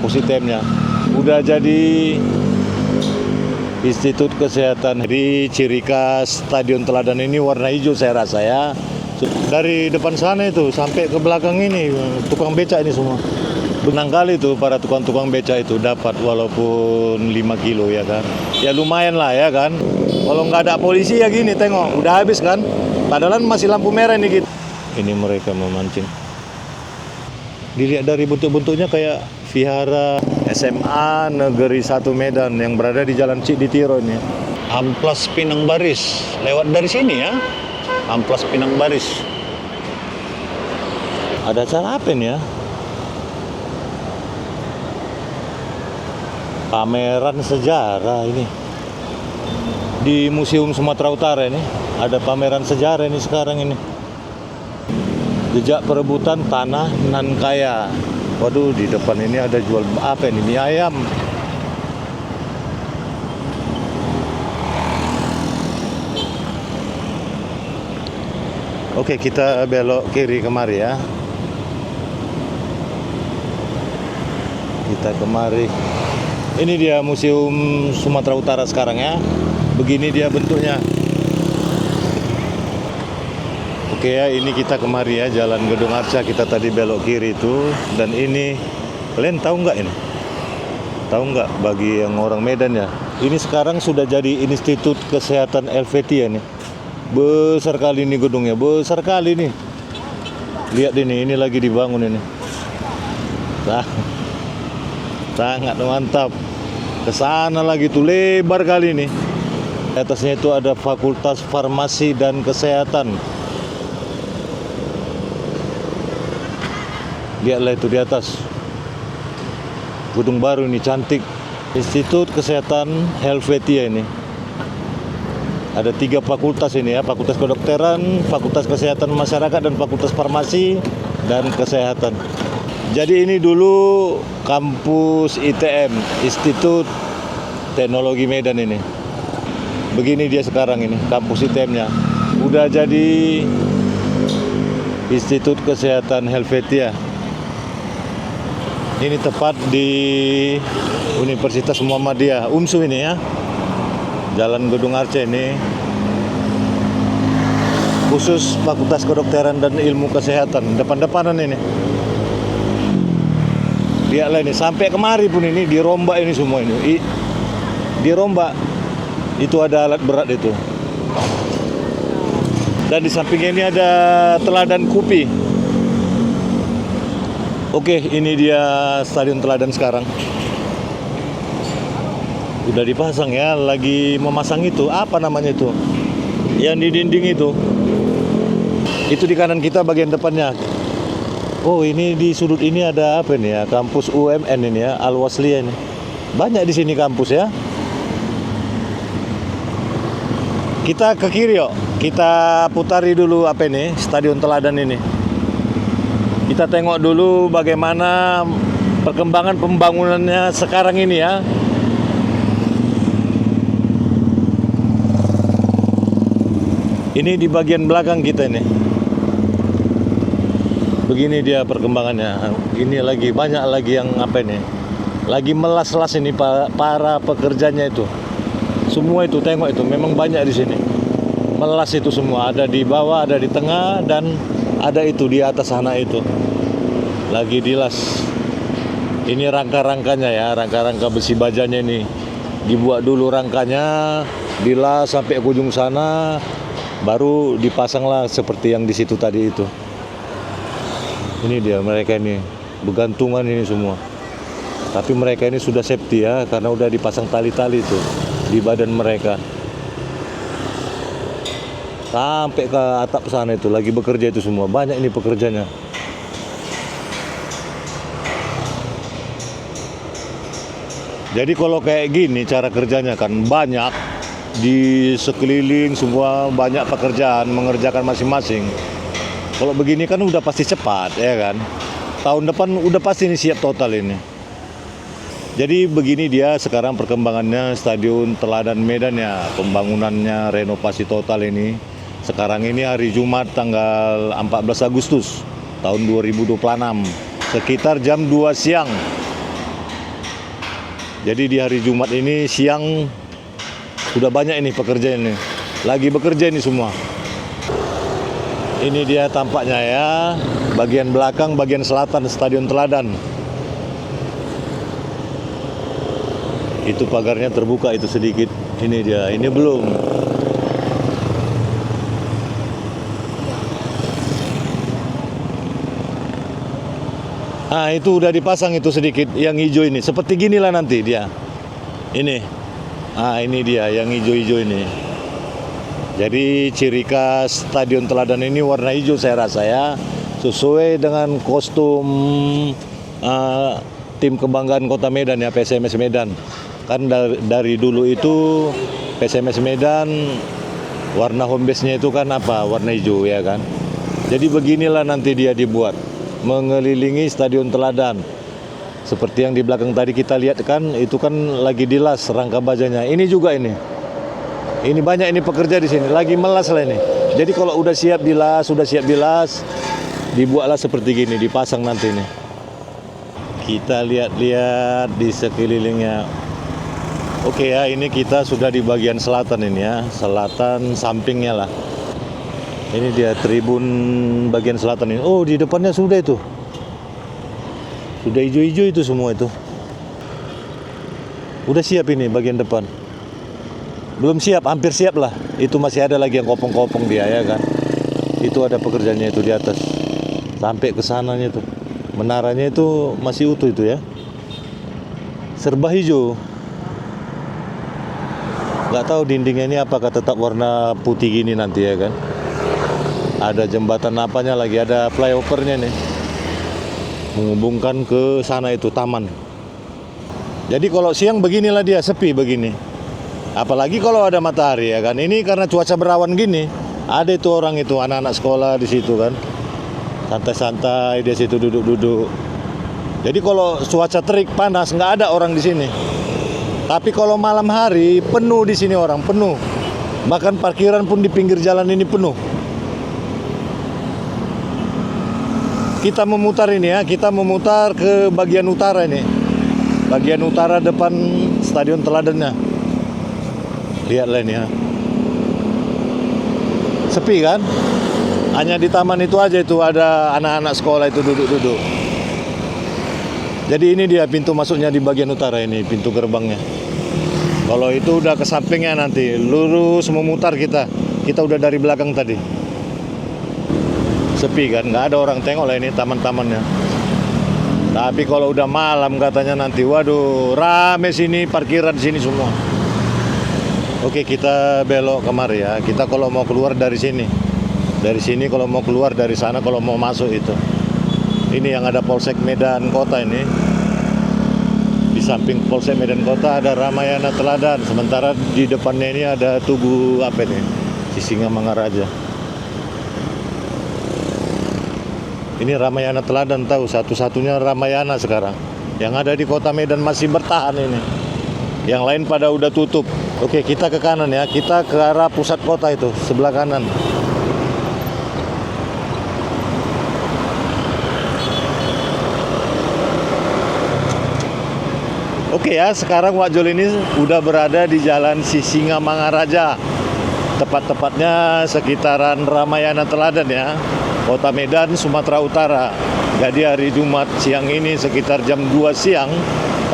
kampus ITM-nya. Udah jadi Institut Kesehatan. Di ciri khas Stadion Teladan ini warna hijau saya rasa ya. Dari depan sana itu sampai ke belakang ini tukang becak ini semua. Benang kali itu para tukang-tukang becak itu dapat walaupun 5 kilo ya kan. Ya lumayan lah ya kan. Kalau nggak ada polisi ya gini tengok udah habis kan. Padahal masih lampu merah nih gitu. Ini mereka memancing. Dilihat dari bentuk-bentuknya kayak vihara SMA Negeri 1 Medan yang berada di Jalan Cikditiro ini. Amplas Pinang Baris. Lewat dari sini ya. Amplas Pinang Baris. Ada acara apa ini ya? Pameran sejarah ini. Di Museum Sumatera Utara ini. Ada pameran sejarah ini sekarang ini. Jejak perebutan tanah Nankaya. Waduh, di depan ini ada jual apa ini? Mie ayam. Oke, kita belok kiri kemari ya. Kita kemari. Ini dia Museum Sumatera Utara sekarang ya. Begini dia bentuknya. Oke ya, ini kita kemari ya, Jalan Gedung Arca, kita tadi belok kiri itu. Dan ini, kalian tahu nggak ini? Tahu nggak bagi yang orang Medan ya? Ini sekarang sudah jadi Institut Kesehatan Helvetia nih. Besar kali ini gedungnya, besar kali nih. Lihat ini lagi dibangun ini. Sangat mantap. Kesana lagi tuh, lebar kali ini. Di atasnya itu ada Fakultas Farmasi dan Kesehatan. Lihatlah itu di atas. Gedung baru ini cantik. Institut Kesehatan Helvetia ini. Ada 3 fakultas ini ya. Fakultas Kedokteran, Fakultas Kesehatan Masyarakat, dan Fakultas Farmasi dan Kesehatan. Jadi ini dulu kampus ITM, Institut Teknologi Medan ini. Begini dia sekarang ini, kampus ITM-nya. Udah jadi Institut Kesehatan Helvetia. Ini tepat di Universitas Muhammadiyah, UNSU ini ya. Jalan Gedung Arca ini. Khusus Fakultas Kedokteran dan Ilmu Kesehatan. Depan-depanan ini. Lihatlah ini, sampai kemari pun ini dirombak ini semua ini. Dirombak. Itu ada alat berat itu. Dan di sampingnya ini ada Teladan Kupi. Oke, ini dia Stadion Teladan sekarang. Udah dipasang ya, lagi memasang itu. Apa namanya itu? Yang di dinding itu. Itu di kanan kita bagian depannya. Oh, ini di sudut ini ada apa nih ya? Kampus UMN ini ya, Al-Wasliyah ini. Banyak di sini kampus ya. Kita ke kiri yuk. Kita putari dulu apa ini? Stadion Teladan ini. Kita tengok dulu bagaimana perkembangan pembangunannya sekarang ini ya. Ini di bagian belakang kita ini. Begini dia perkembangannya. Ini lagi banyak lagi yang apa ini? Lagi melas-las ini para pekerjanya itu. Semua itu tengok itu memang banyak di sini. Melas itu semua, ada di bawah, ada di tengah, dan ada itu di atas sana itu. Lagi dilas. Ini rangka-rangkanya ya, rangka-rangka besi bajanya ini. Dibuat dulu rangkanya, dilas sampai ke ujung sana, baru dipasanglah seperti yang di situ tadi itu. Ini dia mereka ini, bergantungan ini semua. Tapi mereka ini sudah safety ya, karena udah dipasang tali-tali itu di badan mereka. Sampai ke atap sana itu, lagi bekerja itu semua. Banyak ini pekerjanya. Jadi kalau kayak gini cara kerjanya kan banyak. Di sekeliling semua banyak pekerjaan, mengerjakan masing-masing. Kalau begini kan udah pasti cepat ya kan. Tahun depan udah pasti ini siap total ini. Jadi begini dia sekarang perkembangannya Stadion Teladan Medan ya. Pembangunannya renovasi total ini. Sekarang ini hari Jumat tanggal 14 Agustus tahun 2026. Sekitar jam 2 siang. Jadi di hari Jumat ini siang sudah banyak ini pekerja ini. Lagi bekerja ini semua. Ini dia tampaknya ya, bagian belakang, bagian selatan Stadion Teladan. Itu pagarnya terbuka itu sedikit. Ini dia, ini belum. Nah, itu udah dipasang itu sedikit yang hijau ini. Seperti ginilah nanti dia. Ini. Ah, ini dia yang hijau-hijau ini. Jadi ciri khas Stadion Teladan ini warna hijau saya rasa ya. Sesuai dengan kostum tim kebanggaan Kota Medan ya, PSMS Medan. Kan dari dulu itu PSMS Medan warna home base-nya itu kan apa? Warna hijau ya kan. Jadi beginilah nanti dia dibuat, mengelilingi Stadion Teladan. Seperti yang di belakang tadi kita lihat kan, itu kan lagi dilas rangka bajanya. Ini juga ini. Ini banyak ini pekerja di sini, lagi melas lah ini. Jadi kalau udah siap dilas, dibuatlah seperti gini, dipasang nanti ini. Kita lihat-lihat di sekelilingnya. Oke ya, ini kita sudah di bagian selatan ini ya, selatan sampingnya lah. Ini dia tribun bagian selatan ini. Oh, di depannya sudah itu. Sudah hijau-hijau itu semua itu. Udah siap ini bagian depan. Belum siap, hampir siap lah. Itu masih ada lagi yang kopong-kopong dia ya kan. Itu ada pekerjaannya itu di atas. Sampai ke sananya itu. Menaranya itu masih utuh itu ya. Serba hijau. Nggak tahu dindingnya ini apakah tetap warna putih gini nanti ya kan. Ada jembatan apanya lagi, ada flyovernya nih. Menghubungkan ke sana itu taman. Jadi kalau siang beginilah dia, sepi begini. Apalagi kalau ada matahari ya kan. Ini karena cuaca berawan gini, ada itu orang itu anak-anak sekolah di situ kan. Santai-santai di situ duduk-duduk. Jadi kalau cuaca terik panas nggak ada orang di sini. Tapi kalau malam hari penuh di sini orang, penuh. Bahkan parkiran pun di pinggir jalan ini penuh. Kita memutar ini ya, kita memutar ke bagian utara ini. Bagian utara depan Stadion Teladannya. Lihatlah ini ya. Sepi kan? Hanya di taman itu aja itu ada anak-anak sekolah itu duduk-duduk. Jadi ini dia pintu masuknya di bagian utara ini, pintu gerbangnya. Kalau itu udah ke sampingnya nanti, lurus memutar kita. Kita udah dari belakang tadi. Sepi kan? Nggak ada orang, tengok lah ini taman-tamannya. Tapi kalau udah malam katanya nanti, waduh, rame sini, parkiran sini semua. Oke, kita belok kemari ya. Kita kalau mau keluar dari sini. Dari sini kalau mau keluar, dari sana kalau mau masuk itu. Ini yang ada Polsek Medan Kota ini. Di samping Polsek Medan Kota ada Ramayana Teladan. Sementara di depannya ini ada Tugu apa ini? Sisingamangaraja. Ini Ramayana Teladan, tahu, satu-satunya Ramayana sekarang. Yang ada di Kota Medan masih bertahan ini. Yang lain pada udah tutup. Oke, kita ke kanan ya. Kita ke arah pusat kota itu, sebelah kanan. Oke ya, sekarang Wak Jol ini udah berada di Jalan Sisingamangaraja. Tepat-tepatnya sekitaran Ramayana Teladan ya. Kota Medan, Sumatera Utara. Jadi hari Jumat siang ini sekitar jam 2 siang,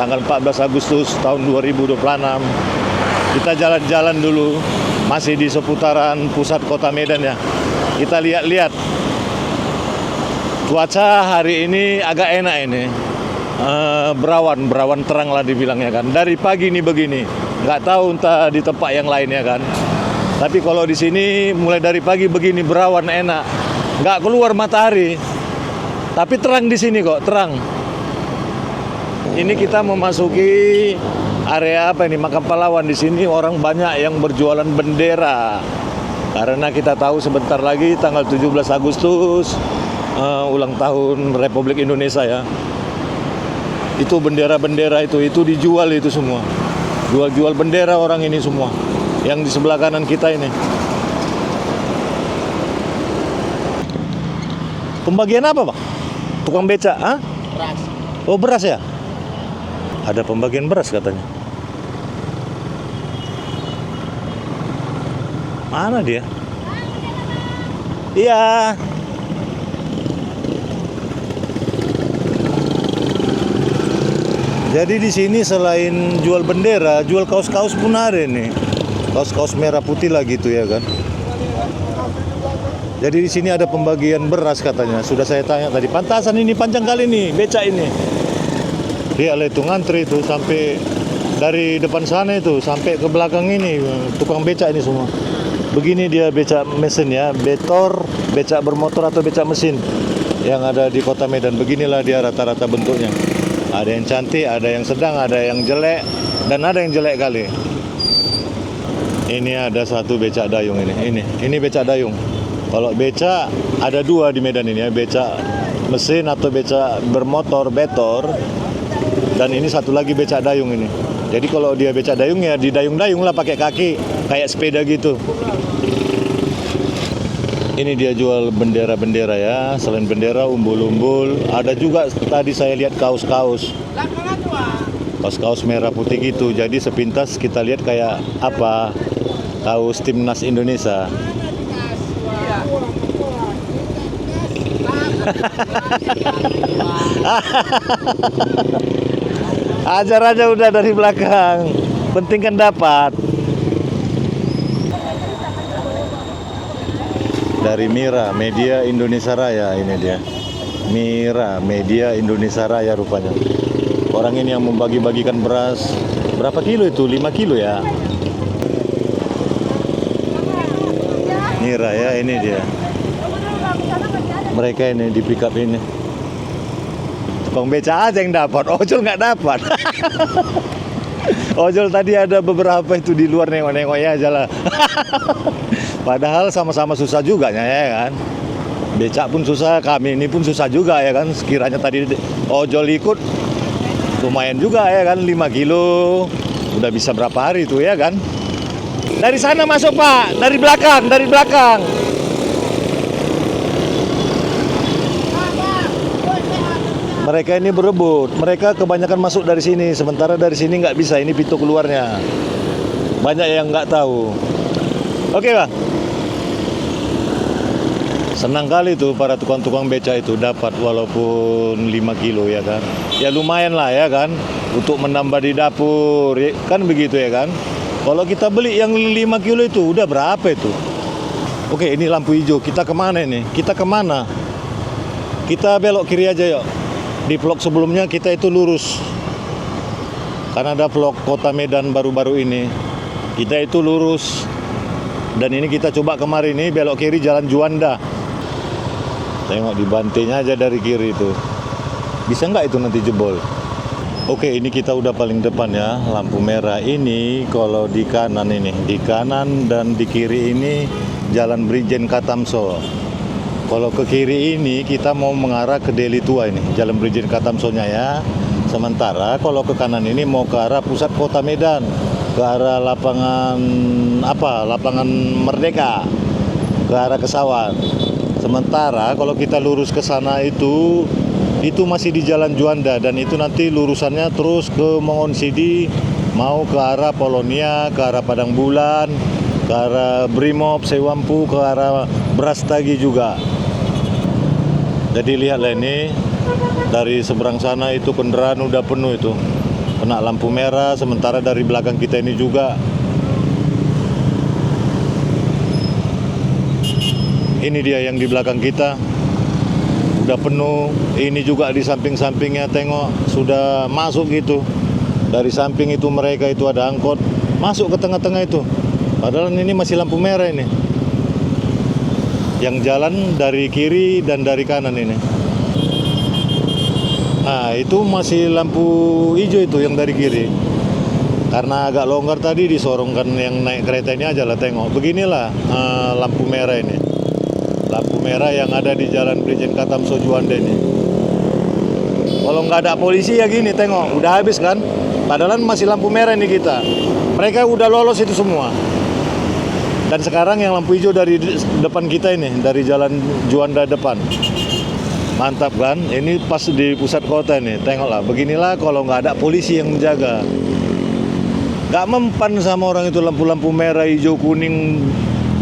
tanggal 14 Agustus tahun 2026. Kita jalan-jalan dulu, masih di seputaran pusat Kota Medan ya. Kita lihat-lihat. Cuaca hari ini agak enak ini. Berawan terang lah dibilangnya kan. Dari pagi ini begini. Nggak tahu entah di tempat yang lain ya kan. Tapi kalau di sini mulai dari pagi begini berawan enak. Nggak keluar matahari. Tapi terang di sini kok, terang. Ini kita memasuki area apa ini, Makam Pahlawan. Di sini orang banyak yang berjualan bendera. Karena kita tahu sebentar lagi tanggal 17 Agustus ulang tahun Republik Indonesia ya. Itu bendera-bendera itu dijual itu semua. Jual-jual bendera orang ini semua. Yang di sebelah kanan kita ini. Pembagian apa, Pak? Tukang beca, ah? Beras. Oh, beras ya? Ada pembagian beras katanya. Mana dia? Iya. Jadi di sini selain jual bendera, jual kaos-kaos pun ada nih. Kaos-kaos merah putih lah gitu ya kan. Jadi di sini ada pembagian beras katanya. Sudah saya tanya tadi. Pantasan ini panjang kali nih, becak ini. Dia itu ngantri itu sampai dari depan sana itu sampai ke belakang ini tukang becak ini semua. Begini dia becak mesin ya, becak bermotor atau becak mesin yang ada di Kota Medan. Beginilah dia rata-rata bentuknya. Ada yang cantik, ada yang sedang, ada yang jelek, dan ada yang jelek kali. Ini ada satu becak dayung ini becak dayung. Kalau becak ada dua di Medan ini ya, becak mesin atau becak bermotor betor. Dan ini satu lagi becak dayung ini. Jadi kalau dia becak dayung ya didayung-dayung lah pakai kaki kayak sepeda gitu. Ini dia jual bendera-bendera ya. Selain bendera, umbul-umbul. Ada juga tadi saya lihat kaos-kaos. Kaos-kaos merah putih gitu. Jadi sepintas kita lihat kayak apa? Kaos timnas Indonesia. Ajar aja udah dari belakang. Penting kan dapat. Dari Mira Media Indonesia Raya ini dia. Mira Media Indonesia Raya rupanya. Orang ini yang membagi-bagikan beras. Berapa kilo itu? 5 kilo ya. Mira ya, ini dia. Mereka ini di pick up ini. Tukang beca aja yang dapat, ojol nggak dapat. Ojol tadi ada beberapa itu di luar nengok-nengok ya aja lah. Padahal sama-sama susah juga ya kan. Becak pun susah, kami ini pun susah juga ya kan. Sekiranya tadi ojol ikut lumayan juga ya kan, 5 kilo. Udah bisa berapa hari itu ya kan. Dari sana masuk Pak, dari belakang. Mereka ini berebut, mereka kebanyakan masuk dari sini, sementara dari sini nggak bisa, ini pintu keluarnya. Banyak yang nggak tahu. Oke Bang. Senang kali tuh para tukang-tukang beca itu dapat walaupun 5 kilo ya kan. Ya lumayan lah ya kan, untuk menambah di dapur, kan begitu ya kan. Kalau kita beli yang 5 kilo itu udah berapa itu? Oke, ini lampu hijau, kita kemana ini? Kita kemana? Kita belok kiri aja yuk. Di vlog sebelumnya kita itu lurus. Karena ada vlog Kota Medan baru-baru ini. Kita itu lurus. Dan ini kita coba kemarin ini belok kiri Jalan Juanda. Tengok dibantainya aja dari kiri itu. Bisa nggak itu nanti jebol? Oke, ini kita udah paling depan ya. Lampu merah ini kalau di kanan ini. Di kanan dan di kiri ini Jalan Brigjen Katamso. Kalau ke kiri ini kita mau mengarah ke Deli Tua ini, Jalan Brigjen Katamsonya ya. Sementara kalau ke kanan ini mau ke arah pusat Kota Medan, ke arah lapangan Merdeka, ke arah Kesawan. Sementara kalau kita lurus ke sana itu masih di Jalan Juanda dan itu nanti lurusannya terus ke Mongon Sidi, mau ke arah Polonia, ke arah Padang Bulan, ke arah Brimob, Sewampu, ke arah Brastagi juga. Jadi lihatlah ini dari seberang sana itu kendaraan udah penuh itu, kena lampu merah. Sementara dari belakang kita ini juga ini dia yang di belakang kita udah penuh. Ini juga di samping-sampingnya tengok sudah masuk gitu. Dari samping itu mereka itu ada angkot masuk ke tengah-tengah itu. Padahal ini masih lampu merah ini. Yang jalan dari kiri dan dari kanan ini. Nah, itu masih lampu hijau itu yang dari kiri. Karena agak longgar tadi disorongkan yang naik kereta ini aja lah, tengok. Beginilah lampu merah ini. Lampu merah yang ada di Jalan Brigjen Katamso Juanda ini. Kalau nggak ada polisi ya gini, tengok. Udah habis kan? Padahal masih lampu merah ini kita. Mereka udah lolos itu semua. Dan sekarang yang lampu hijau dari depan kita ini, dari Jalan Juanda depan. Mantap kan? Ini pas di pusat kota nih. Tengoklah, beginilah kalau nggak ada polisi yang menjaga. Nggak mempan sama orang itu lampu-lampu merah, hijau, kuning,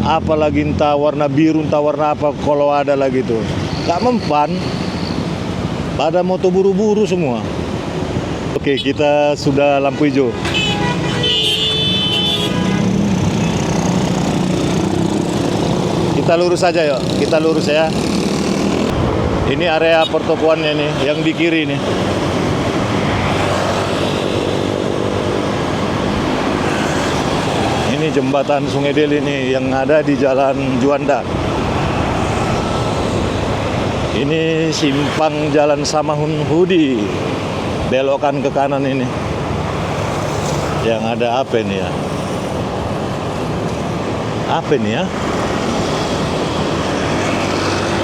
apalagi entah warna biru, entah warna apa kalau ada lagi tuh. Nggak mempan. Pada moto buru-buru semua. Oke, kita sudah lampu hijau. Kita lurus saja yuk, kita lurus ya. Ini area pertokoannya nih, yang di kiri nih. Ini jembatan Sungai Deli nih, yang ada di Jalan Juanda. Ini simpang Jalan Samahun Hudi. Belokan ke kanan ini. Yang ada apa ini ya? Apa ini ya?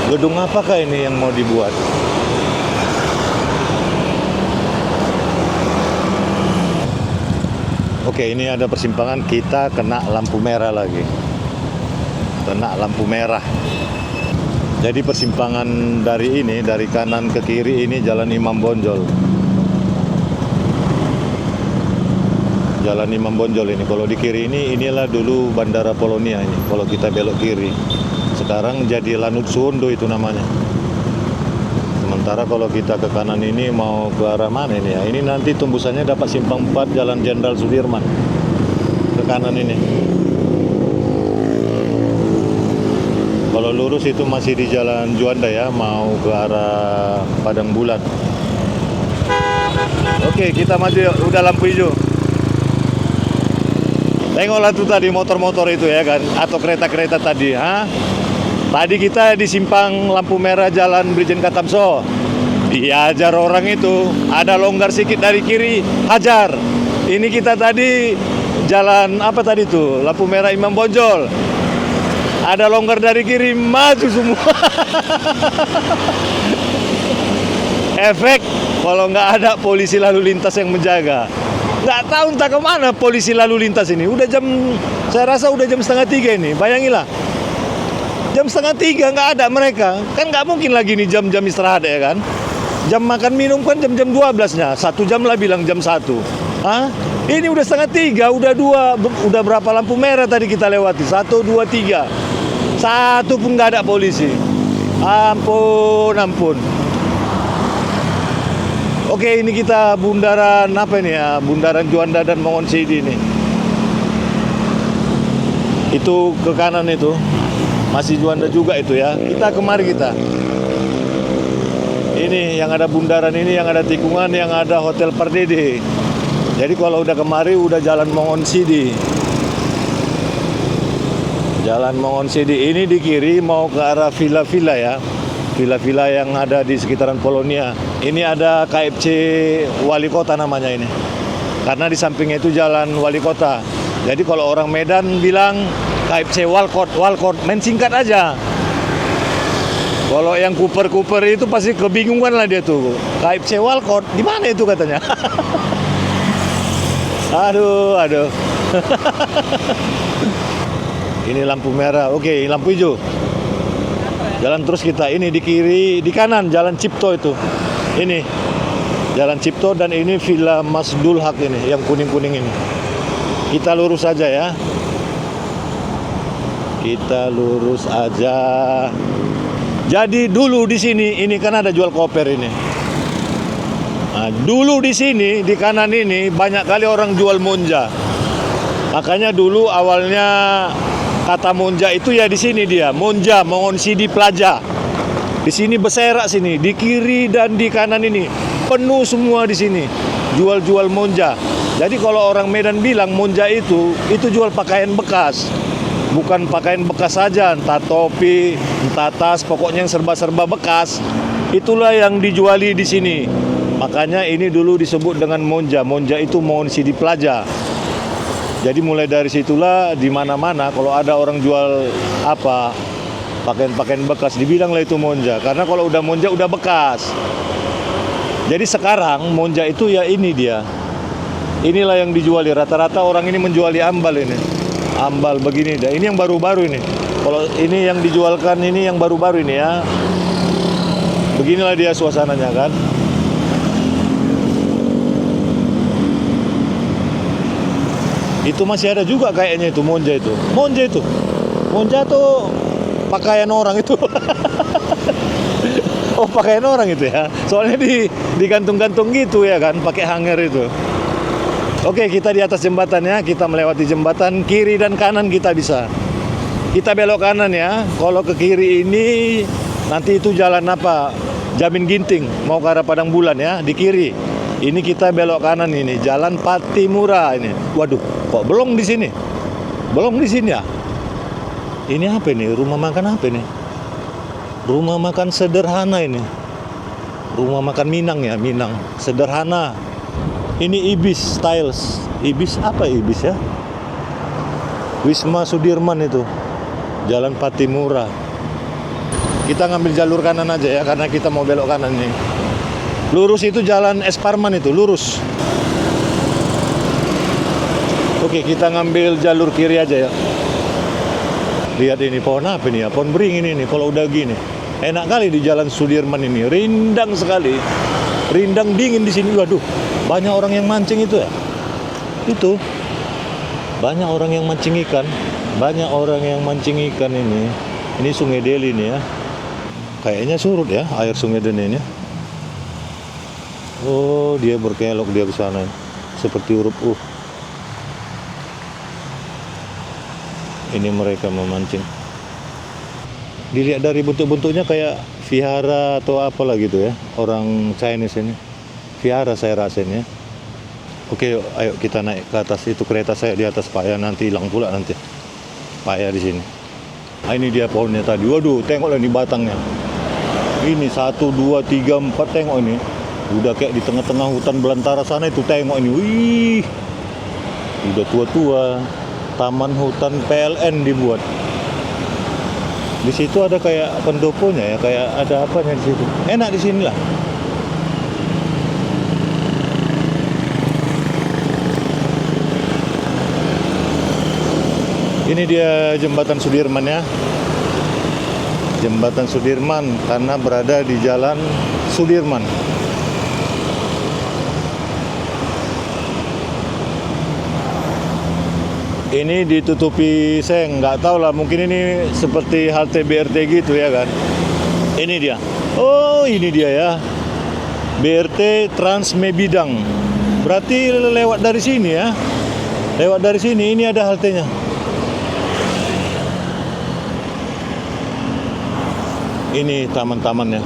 Gedung apakah ini yang mau dibuat? Oke, ini ada persimpangan, kita kena lampu merah lagi. Kena lampu merah. Jadi persimpangan dari ini, dari kanan ke kiri ini Jalan Imam Bonjol. Jalan Imam Bonjol ini. Kalau di kiri ini, inilah dulu Bandara Polonia ini. Kalau kita belok kiri. Sekarang jadi Lanut Suwondo itu namanya. Sementara kalau kita ke kanan ini mau ke arah mana ini ya? Ini nanti tembusannya dapat simpang 4 Jalan Jenderal Sudirman. Ke kanan ini. Kalau lurus itu masih di Jalan Juanda ya, mau ke arah Padang Bulan. Oke, kita maju yuk. Udah lampu hijau. Tengoklah tuh tadi motor-motor itu ya kan, atau kereta-kereta tadi, ha? Tadi kita di simpang lampu merah Jalan Brigjen Katamso. Diajar orang itu, ada longgar sedikit dari kiri, hajar. Ini kita tadi jalan apa tadi tuh? Lampu merah Imam Bonjol. Ada longgar dari kiri, maju semua. Efek kalau nggak ada polisi lalu lintas yang menjaga. Nggak tahu entah kemana polisi lalu lintas ini. Saya rasa udah jam 2:30 ini. Bayangilah. Jam 2:30 nggak ada mereka. Kan nggak mungkin lagi nih jam-jam istirahat ya kan. Jam makan minum kan jam-jam 12-nya. 1 jam lah bilang jam 1. Hah? Ini udah 2:30, udah berapa lampu merah tadi kita lewati? 1, 2, 3. Satu pun nggak ada polisi. Ampun. Oke, ini kita bundaran apa ini ya? Bundaran Juanda dan Mongon Sidi ini. Itu ke kanan itu. Masih Juanda juga itu ya. Kita kemari kita. Ini yang ada bundaran ini, yang ada tikungan, yang ada Hotel Pardede. Jadi kalau udah kemari udah Jalan Mongon Sidi. Jalan Mongon Sidi ini di kiri mau ke arah villa-villa ya. Villa-villa yang ada di sekitaran Polonia. Ini ada KFC Wali Kota namanya ini. Karena di sampingnya itu Jalan Wali Kota. Jadi kalau orang Medan bilang KFC Walcott, main singkat aja. Kalau yang Cooper itu pasti kebingungan lah dia tuh. KFC Walcott, di mana itu katanya? Aduh. Ini lampu merah. Oke, lampu hijau. Jalan terus kita. Ini di kiri, di kanan Jalan Cipto itu. Ini Jalan Cipto dan ini Villa Mas Dulhak ini, yang kuning-kuning ini. Kita lurus aja ya. Kita lurus aja. Jadi dulu di sini ini kan ada jual koper ini. Nah, dulu di sini di kanan ini banyak kali orang jual monja. Makanya dulu awalnya kata monja itu ya di sini dia, Monja, Mongon Sidi Plaza. Di sini beserak sini, di kiri dan di kanan ini penuh semua di sini. Jual-jual monja. Jadi kalau orang Medan bilang monja itu jual pakaian bekas. Bukan pakaian bekas saja, entah topi, entah tas, pokoknya yang serba-serba bekas. Itulah yang dijuali di sini. Makanya ini dulu disebut dengan monja. Monja itu Mongon Sidi Plaza. Jadi mulai dari situlah di mana-mana kalau ada orang jual apa pakaian-pakaian bekas dibilanglah itu monja. Karena kalau udah monja udah bekas. Jadi sekarang monja itu ya ini dia. Inilah yang dijuali. Rata-rata orang ini menjuali ambal ini. Ambal begini dah. Ini yang baru-baru ini. Kalau ini yang dijualkan ini yang baru-baru ini ya. Beginilah dia suasananya kan. Itu masih ada juga kayaknya itu Monja itu. Monja tuh pakaian orang itu. Oh, pakaian orang itu ya. Soalnya digantung-gantung gitu ya kan, pakai hanger itu. Oke, kita di atas jembatan ya. Kita melewati jembatan, kiri dan kanan kita bisa. Kita belok kanan ya. Kalau ke kiri ini nanti itu jalan apa? Jamin Ginting, mau ke arah Padang Bulan ya, di kiri. Ini kita belok kanan ini, Jalan Patimura ini. Waduh, kok belum di sini? Belum di sini ya? Ini apa ini? Rumah makan apa ini? Rumah makan sederhana ini. Rumah makan Minang ya, Minang. Sederhana. Ini Ibis Styles. Ibis apa Ibis ya? Wisma Sudirman itu. Jalan Patimura. Kita ngambil jalur kanan aja ya, karena kita mau belok kanan nih. Lurus itu Jalan Es Parman itu, lurus. Oke, kita ngambil jalur kiri aja ya. Lihat ini pohon apa nih ya? Pohon beringin ini kalau udah gini. Enak kali di Jalan Sudirman ini, rindang sekali. Rindang dingin di sini. Waduh, banyak orang yang mancing itu ya. Itu. Banyak orang yang mancing ikan. Banyak orang yang mancing ikan ini. Ini Sungai Deli nih ya. Kayaknya surut ya air Sungai Deli ini. Oh, dia berkelok dia ke sana. Seperti huruf U. Ini mereka memancing. Dilihat dari bentuk-bentuknya kayak vihara atau apalah gitu ya. Orang Chinese ini. Vihara saya rasa ini ya. Oke, yuk, ayo kita naik ke atas. Itu kereta saya di atas Pak ya. Nanti hilang pula nanti. Pak ya di sini. Nah, ini dia pohonnya tadi. Waduh, tengoklah ini batangnya. Ini 1, 2, 3, 4, tengok ini. Udah kayak di tengah-tengah hutan belantara sana itu, tengok ini. Wih. Udah tua-tua. Taman hutan PLN dibuat. Di situ ada kayak pendoponya ya, kayak ada apanya di situ. Enak di sini lah. Ini dia Jembatan Sudirman ya. Jembatan Sudirman karena berada di Jalan Sudirman. Ini ditutupi seng, nggak tahu lah, mungkin ini seperti halte BRT gitu ya kan. Ini dia. Oh, ini dia ya. BRT Transmebidang. Berarti lewat dari sini ya. Lewat dari sini, ini ada haltenya. Ini taman-tamannya.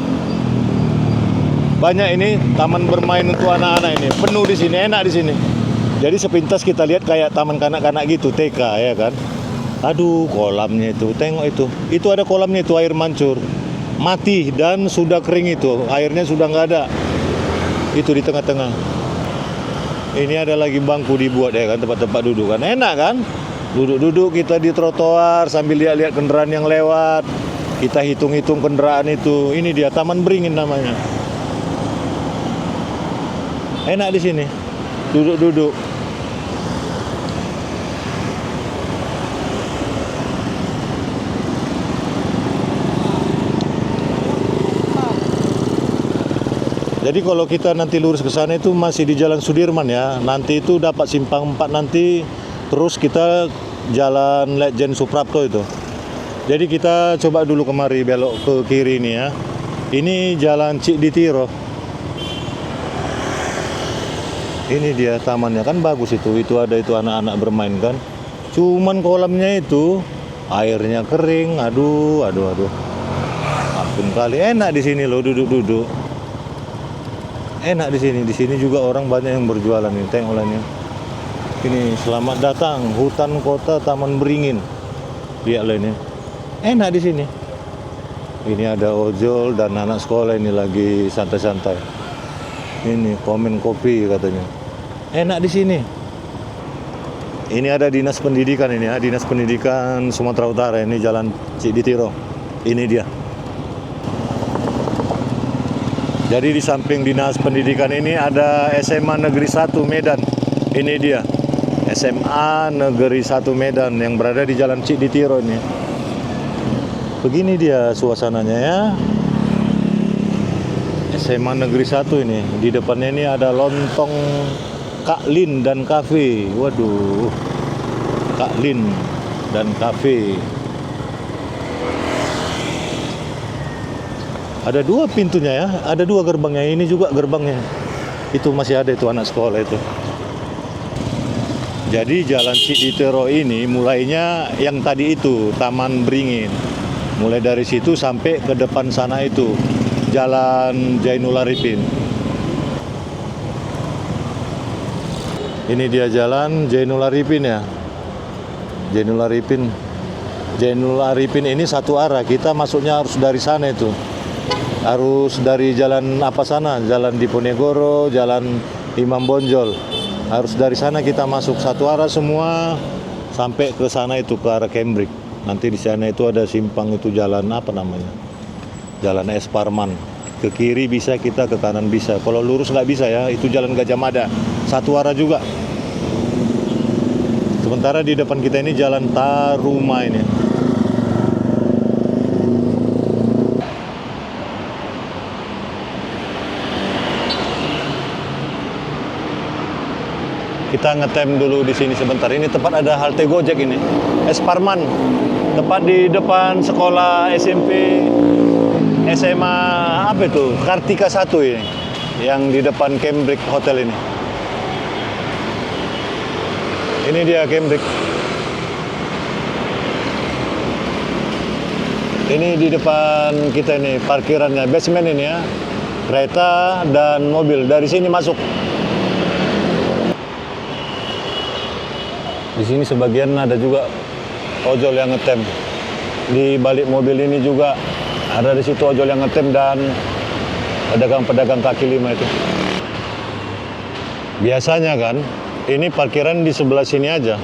Banyak ini taman bermain untuk anak-anak ini. Penuh di sini, enak di sini. Jadi sepintas kita lihat kayak taman kanak-kanak gitu, TK ya kan. Aduh, kolamnya itu, tengok itu. Itu ada kolamnya itu, air mancur. Mati dan sudah kering itu, airnya sudah nggak ada. Itu di tengah-tengah. Ini ada lagi bangku dibuat ya kan, tempat-tempat duduk kan. Enak kan? Duduk-duduk kita di trotoar sambil lihat-lihat kendaraan yang lewat. Kita hitung-hitung kendaraan itu. Ini dia Taman Beringin namanya. Enak di sini. Duduk-duduk. Jadi kalau kita nanti lurus ke sana itu masih di Jalan Sudirman ya. Nanti itu dapat simpang 4 nanti, terus kita Jalan Lejen Suprapto itu. Jadi kita coba dulu kemari belok ke kiri ini ya. Ini Jalan Cikditiro. Ini dia tamannya kan bagus itu. Itu ada itu anak-anak bermain kan. Cuman kolamnya itu airnya kering. Aduh. Ampun kali, enak di sini loh duduk-duduk. Enak di sini. Di sini juga orang banyak yang berjualan nih. Tengoklah nih. Ini selamat datang hutan kota Taman Beringin. Lihatlah ini. Enak di sini. Ini ada ojol dan anak sekolah ini lagi santai-santai. Ini komen kopi katanya. Enak di sini. Ini ada dinas pendidikan ini ya, Dinas Pendidikan Sumatera Utara. Ini Jalan Cikditiro. Ini dia. Jadi di samping dinas pendidikan ini ada SMA Negeri 1 Medan. Ini dia. SMA Negeri 1 Medan yang berada di Jalan Cikditiro ini. Begini dia suasananya ya. SMA Negeri 1 ini. Di depannya ini ada lontong Kak Lin dan Cafe. Waduh, Kak Lin dan Cafe. Ada dua pintunya ya, ada dua gerbangnya. Ini juga gerbangnya. Itu masih ada itu anak sekolah itu. Jadi Jalan Ciditero ini mulainya yang tadi itu, Taman Beringin. Mulai dari situ sampai ke depan sana itu, Jalan Jainul Arifin. Ini dia Jalan Jainul Arifin ya. Jainul Arifin. Jainul Arifin ini satu arah, kita masuknya harus dari sana itu. Harus dari jalan apa sana, Jalan Diponegoro, Jalan Imam Bonjol. Harus dari sana kita masuk satu arah semua sampai ke sana itu, ke arah Cambridge. Nanti di sana itu ada simpang itu, jalan apa namanya? Jalan Es Parman. Ke kiri bisa, kita ke kanan bisa. Kalau lurus nggak bisa ya, itu Jalan Gajah Mada. Satu arah juga. Sementara di depan kita ini Jalan Taruma ini. Kita ngetem dulu di sini sebentar. Ini tempat ada halte Gojek ini. Es Parman. Tepat di depan sekolah SMP SMA apa itu? Kartika 1 ini. Yang di depan Cambridge Hotel ini. Ini dia Cambridge. Ini di depan kita ini parkirannya, basement ini ya. Kereta dan mobil dari sini masuk. Di sini sebagian ada juga ojol yang ngetem. Di balik mobil ini juga ada di situ ojol yang ngetem dan pedagang-pedagang kaki lima itu. Biasanya kan, ini parkiran di sebelah sini aja.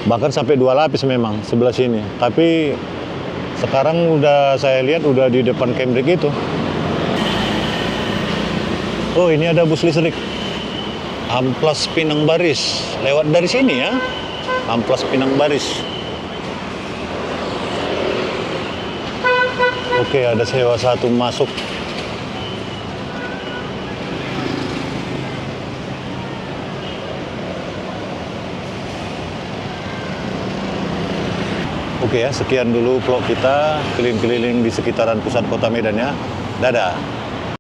Bahkan sampai 2 lapis memang sebelah sini. Tapi sekarang udah saya lihat udah di depan Cambridge itu. Oh, ini ada bus listrik. Amplas Pinang Baris, lewat dari sini ya. Amplas Pinang Baris. Oke, ada sewa satu masuk. Oke ya, sekian dulu vlog kita keliling-keliling di sekitaran pusat kota Medan ya. Dadah.